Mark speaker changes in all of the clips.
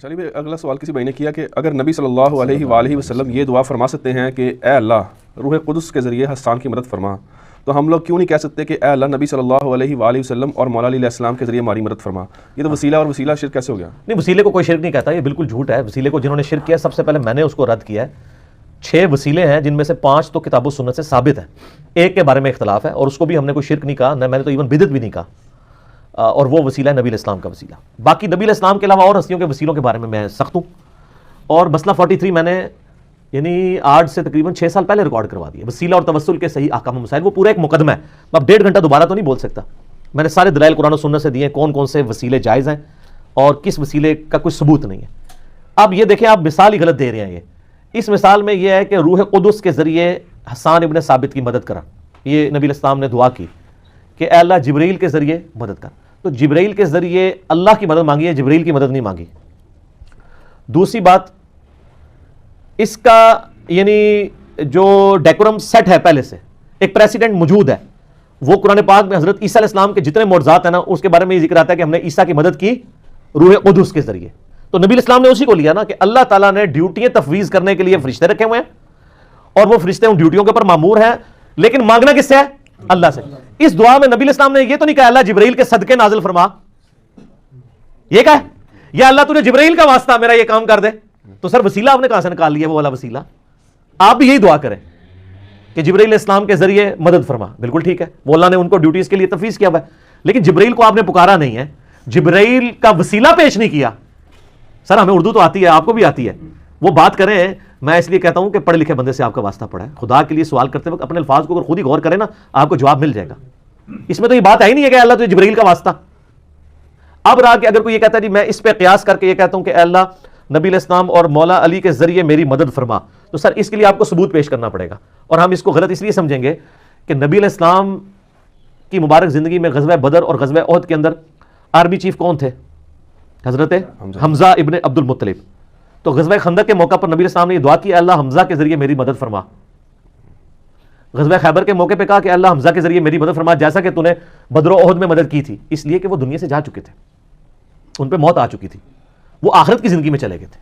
Speaker 1: چلیے بھائی، اگلا سوال کسی بھائی نے کیا کہ اگر نبی صلی اللہ علیہ وآلہ وسلم یہ دعا فرما سکتے ہیں کہ اے اللہ روح قدس کے ذریعے حسان کی مدد فرما، تو ہم لوگ کیوں نہیں کہہ سکتے کہ اے اللہ نبی صلی اللہ علیہ وآلہ وسلم اور مولا علیہ السلام کے ذریعے ہماری مدد فرما؟ یہ تو وسیلہ اور وسیلہ شرک کیسے ہو گیا؟
Speaker 2: نہیں، وسیلے کو کوئی شرک نہیں کہتا، یہ بالکل جھوٹ ہے۔ وسیلے کو جنہوں نے شرک کیا، سب سے پہلے میں نے اس کو رد کیا ہے۔ 6 وسیلے ہیں جن میں سے 5 تو کتاب و سنت سے ثابت ہیں، ایک کے بارے میں اختلاف ہے، اور اس کو بھی ہم نے کوئی شرک نہیں کہا، نہ میں نے تو ایون بدعت بھی نہیں کہا، اور وہ وسیلہ ہے نبی علیہ السلام کا وسیلہ۔ باقی نبی علیہ السلام کے علاوہ اور ہستیوں کے وسیلوں کے بارے میں سخت ہوں، اور مسئلہ 43 میں نے یعنی آج سے تقریباً 6 سال پہلے ریکارڈ کروا دیا، وسیلہ اور توسل کے صحیح احکام و مسائل، وہ پورا ایک مقدمہ ہے۔ میں اب 1.5 گھنٹہ دوبارہ تو نہیں بول سکتا، میں نے سارے دلائل قرآن و سنت سے دیے، کون کون سے وسیلے جائز ہیں اور کس وسیلے کا کوئی ثبوت نہیں ہے۔ اب یہ دیکھیں، آپ مثال ہی غلط دے رہے ہیں۔ اس مثال میں یہ ہے کہ روح قدس کے ذریعے حسان ابن ثابت کی مدد کرا، یہ نبی علیہ السلام نے دعا کی کہ اے اللہ جبرائیل کے ذریعے مدد کر، تو جبرائیل کے ذریعے اللہ کی مدد مانگی ہے، جبرائیل کی مدد نہیں مانگی۔ دوسری بات، اس کا یعنی جو ڈیکورم سیٹ ہے پہلے سے، ایک پریسیڈنٹ موجود ہے، وہ قرآن پاک میں حضرت عیسیٰ علیہ السلام کے جتنے معجزات ہیں نا، اس کے بارے میں یہ ذکر آتا ہے کہ ہم نے عیسیٰ کی مدد کی روح قدس کے ذریعے، تو نبی علیہ السلام نے اسی کو لیا نا کہ اللہ تعالیٰ نے ڈیوٹیاں تفویض کرنے کے لیے فرشتے رکھے ہوئے ہیں، اور وہ فرشتے ان ڈیوٹیوں کے اوپر مامور ہیں، لیکن مانگنا کس سے ہے؟ اللہ سے۔ اس دعا میں نبی علیہ السلام نے یہ تو نہیں کہا اللہ جبرائیل کے صدقے نازل فرما، یہ کہا یا اللہ تجھے جبرائیل کا واسطہ میرا یہ کام کر دے، تو سر وسیلہ آپ نے کہاں سے نکال لیا؟ وہ والا وسیلہ آپ بھی یہی دعا کریں کہ جبرائیل علیہ السلام کے ذریعے مدد فرما، بالکل ٹھیک ہے، وہ اللہ نے ان کو ڈیوٹیز کے لیے تفویض کیا ہوا ہے، لیکن جبرائیل کو آپ نے پکارا نہیں ہے، جبرائیل کا وسیلہ پیش نہیں کیا۔ سر ہمیں اردو تو آتی ہے، آپ کو بھی آتی ہے، وہ بات کریں۔ میں اس لیے کہتا ہوں کہ پڑھے لکھے بندے سے آپ کا واسطہ پڑا ہے، خدا کے لیے سوال کرتے وقت اپنے الفاظ کو اگر خود ہی غور کریں نا، آپ کو جواب مل جائے گا۔ اس میں تو یہ بات ہے ہی نہیں ہے کہ اللہ تجھے جبرائیل کا واسطہ۔ اب رہا کہ اگر کوئی یہ کہتا ہے جی میں اس پہ قیاس کر کے یہ کہتا ہوں کہ اے اللہ نبی علیہ السلام اور مولا علی کے ذریعے میری مدد فرما، تو سر اس کے لیے آپ کو ثبوت پیش کرنا پڑے گا، اور ہم اس کو غلط اس لیے سمجھیں گے کہ نبی علیہ السلام کی مبارک زندگی میں غزوہ بدر اور غزوہ احد کے اندر آرمی چیف کون تھے؟ حضرت حمزہ ابن عبد المطلب۔ تو غزوہ خندق کے موقع پر نبی علیہ السلام نے یہ دعا کی اے اللہ حمزہ کے ذریعے میری مدد فرما۔ غزوہ خیبر کے موقع پہ کہا کہ اللہ حمزہ کے ذریعے میری مدد فرما، جیسا کہ تو نے بدر و احد میں مدد کی تھی، اس لیے کہ وہ دنیا سے جا چکے تھے، ان پہ موت آ چکی تھی، وہ آخرت کی زندگی میں چلے گئے تھے۔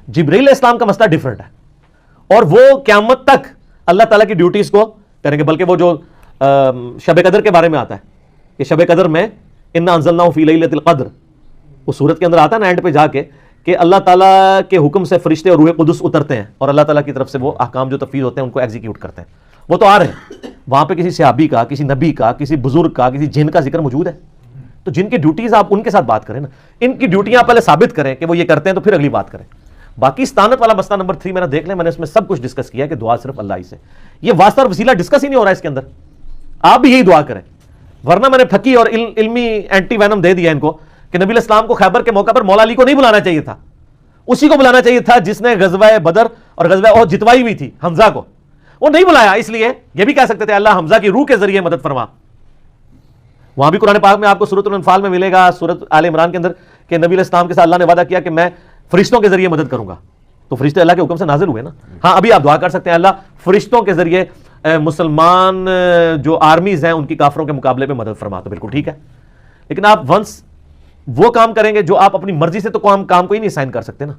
Speaker 2: جبرائیل علیہ السلام کا مسئلہ ڈیفرنٹ ہے، اور وہ قیامت تک اللہ تعالیٰ کی ڈیوٹیز کو کریں گے، بلکہ وہ جو شب قدر کے بارے میں آتا ہے کہ شب قدر میں انا انزلناہ فی لیلۃ القدر، اس صورت کے اندر آتا ہے نا اینڈ پہ جا کے کہ اللہ تعالیٰ کے حکم سے فرشتے اور روح قدس اترتے ہیں، اور اللہ تعالیٰ کی طرف سے وہ احکام جو تفویض ہوتے ہیں ان کو ایگزیکیوٹ کرتے ہیں، وہ تو آ رہے ہیں۔ وہاں پہ کسی صحابی کا، کسی نبی کا، کسی بزرگ کا، کسی جن کا ذکر موجود ہے، تو جن کی ڈیوٹیز آپ ان کے ساتھ بات کریں نا، ان کی ڈیوٹیاں پہلے ثابت کریں کہ وہ یہ کرتے ہیں، تو پھر اگلی بات کریں۔ باقی استعانت والا مسئلہ نمبر 3 میں نے دیکھ لیں، میں نے اس میں سب کچھ ڈسکس کیا کہ دعا صرف اللہ ہی سے، یہ واسطہ اور وسیلہ ڈسکس ہی نہیں ہو رہا ہے اس کے اندر۔ آپ بھی یہی دعا کریں، ورنہ میں نے پھکی اور علمی اینٹی وینم دے دیا ان کو کہ نبی علیہ السلام کو خیبر کے موقع پر مولا علی کو نہیں بلانا چاہیے تھا، اسی کو بلانا چاہیے تھا جس نے غزوہ بدر اور غزوہ احد جتوائی ہوئی تھی، حمزہ کو وہ نہیں بلایا، اس لیے یہ بھی کہہ سکتے تھے اللہ حمزہ کی روح کے ذریعے مدد فرما۔ وہاں بھی قرآن پاک میں آپ کو سورۃ الانفال میں ملے گا، سورۃ آل عمران کے اندر، کہ نبی علیہ السلام کے ساتھ اللہ نے وعدہ کیا کہ میں فرشتوں کے ذریعے مدد کروں گا، تو فرشتے اللہ کے حکم سے نازل ہوئے نا۔ ہاں ابھی آپ دعا کر سکتے ہیں اللہ فرشتوں کے ذریعے مسلمان جو آرمیز ہیں ان کی کافروں کے مقابلے میں مدد فرما، تو بالکل ٹھیک ہے، لیکن آپ ونس وہ کام کریں گے جو آپ اپنی مرضی سے تو کام کو ہی نہیں سائن کر سکتے نا،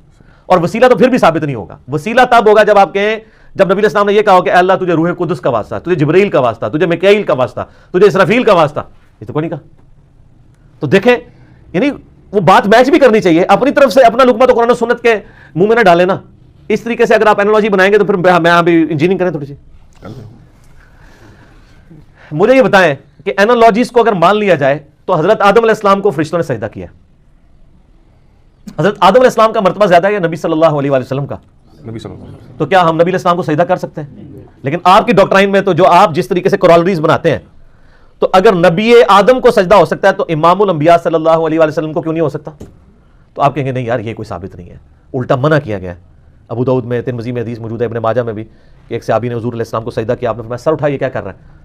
Speaker 2: اور وسیلہ تو پھر بھی ثابت نہیں ہوگا۔ وسیلہ تب ہوگا جب آپ کہیں، جب نبی علیہ السلام نے یہ کہا کہ اے اللہ تجھے روح قدس کا واسطہ، تجھے جبرائیل کا واسطہ، تجھے میکائیل کا واسطہ، تجھے اسرافیل کا واسطہ، یہ تو کوئی نہیں کہا۔ تو دیکھیں یعنی وہ بات میچ بھی کرنی چاہیے، اپنی طرف سے اپنا لقمہ تو قرآن و سنت کے منہ میں نہ ڈالے نا۔ اس طریقے سے اگر آپ اینالوجی بنائیں گے تو پھر میں ابھی انجینئرنگ کریں تھوڑی سی۔ مجھے یہ بتائیں کہ اینالوجیز کو اگر مان لیا جائے تو حضرت آدم علیہ السلام کو فرشتوں نے سجدہ کیا، حضرت آدم علیہ السلام کا مرتبہ زیادہ ہے یا نبی صلی اللہ علیہ وسلم کا؟
Speaker 1: نبی صلی اللہ علیہ وسلم۔
Speaker 2: تو کیا ہم نبی علیہ السلام کو سجدہ کر سکتے ہیں؟ لیکن آپ کی ڈاکٹرائن میں تو جو آپ جس طریقے سے کورالریز بناتے ہیں، تو اگر نبی آدم کو سجدہ ہو سکتا ہے تو امام الانبیاء صلی اللہ علیہ وسلم کو کیوں نہیں ہو سکتا؟ تو آپ کہیں گے نہیں یار یہ کوئی ثابت نہیں ہے، الٹا منع کیا گیا ہے۔ ابو داؤد میں، ترمذی میں حدیث موجود ہے، ابن ماجہ میں بھی، کہ ایک صحابی نے حضور علیہ السلام کو سجدہ کیا، آپ نے فرمایا سر اٹھا یہ کیا کر رہا ہے؟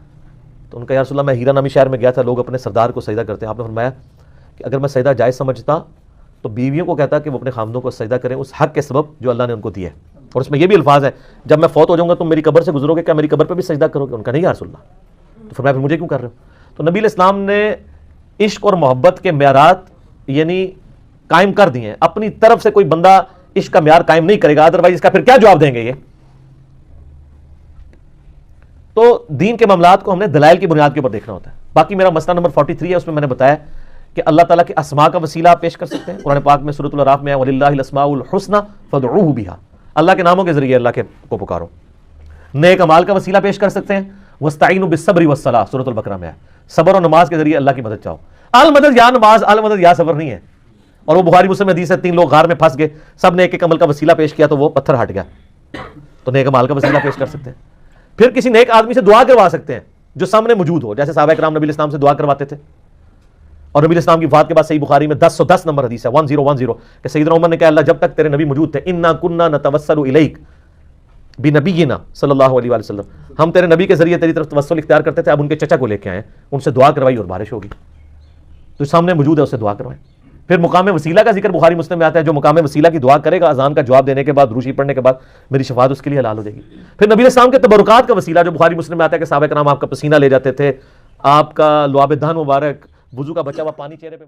Speaker 2: تو ان کا یا رسول اللہ میں ہیرا نامی شہر میں گیا تھا، لوگ اپنے سردار کو سجدہ کرتے ہیں، آپ نے فرمایا کہ اگر میں سجدہ جائز سمجھتا تو بیویوں کو کہتا کہ وہ اپنے خامدوں کو سجدہ کریں اس حق کے سبب جو اللہ نے ان کو دیا ہے، اور اس میں یہ بھی الفاظ ہے جب میں فوت ہو جاؤں گا تم میری قبر سے گزرو گے، کیا میری قبر پہ بھی سجدہ کرو گے؟ ان کا نہیں یا رسول اللہ۔ تو فرمایا پھر مجھے کیوں کر رہے ہو؟ تو نبی علیہ السلام نے عشق اور محبت کے معیارات یعنی قائم کر دیے ہیں, اپنی طرف سے کوئی بندہ عشق کا معیار قائم نہیں کرے گا, ادروائز اس کا پھر کیا جواب دیں گے یہ؟ تو دین کے معاملات کو ہم نے دلائل کی بنیاد کے اوپر دیکھنا ہوتا ہے. باقی میرا مسئلہ نمبر 43 ہے, اس میں نے بتایا کہ اللہ تعالیٰ کے اسماء کا وسیلہ آپ پیش کر سکتے ہیں. قرآن پاک میں سورۃ الاعراف میں وَلِلَّهِ الْأَسْمَاءُ الْحُسْنَى فَادْعُوهُ بِهَا, اللہ کے ناموں کے ذریعے اللہ کو پکارو. نیک اعمال کا وسیلہ پیش کر سکتے ہیں, وَاسْتَعِينُوا بِالصَّبْرِ وَالصَّلَاةِ سورۃ البقرہ میں ہے, صبر اور نماز کے ذریعے اللہ کی مدد چاہو. المدد یا نماز, المدد یا صبر نہیں ہے. اور وہ بخاری مسلم حدیث ہے, 3 لوگ غار میں پھنس گئے, سب نے ایک ایک عمل کا وسیلہ پیش کیا تو وہ پتھر ہٹ گیا. تو نیک اعمال کا وسیلہ پیش کر سکتے ہیں. پھر کسی نیک آدمی سے دعا کروا سکتے ہیں جو سامنے موجود ہو, جیسے صحابہ کرام نبی الاسلام سے دعا کرواتے تھے. اور نبی الاسلام کی وفات کے بعد صحیح بخاری میں 10 نمبر حدیث ہے 1010 کہ سیدنا عمر نے کہا اللہ جب تک تیرے نبی موجود تھے انا کننا نتوسل الیک بنبینا صلی اللہ علیہ وآلہ وسلم, ہم تیرے نبی کے ذریعے تیری طرف توسل اختیار کرتے تھے. اب ان کے چچا کو لے کے آئے, ان سے دعا کروائی اور بارش ہوگی. تو سامنے موجود ہے, اس سے دعا کروائیں. پھر مقام وسیلہ کا ذکر بخاری مسلم میں آتا ہے, جو مقام وسیلہ کی دعا کرے گا اذان کا جواب دینے کے بعد, روشی پڑھنے کے بعد, میری شفاعت اس کے لیے حلال ہو جائے گی. پھر نبی الاسلام کے تبرکات کا وسیلہ جو بخاری مسلم میں آتا ہے کہ صحابہ کرام آپ کا پسینہ لے جاتے تھے, آپ کا لعاب دہن مبارک, وضو کا بچا ہوا پانی چہرے پہ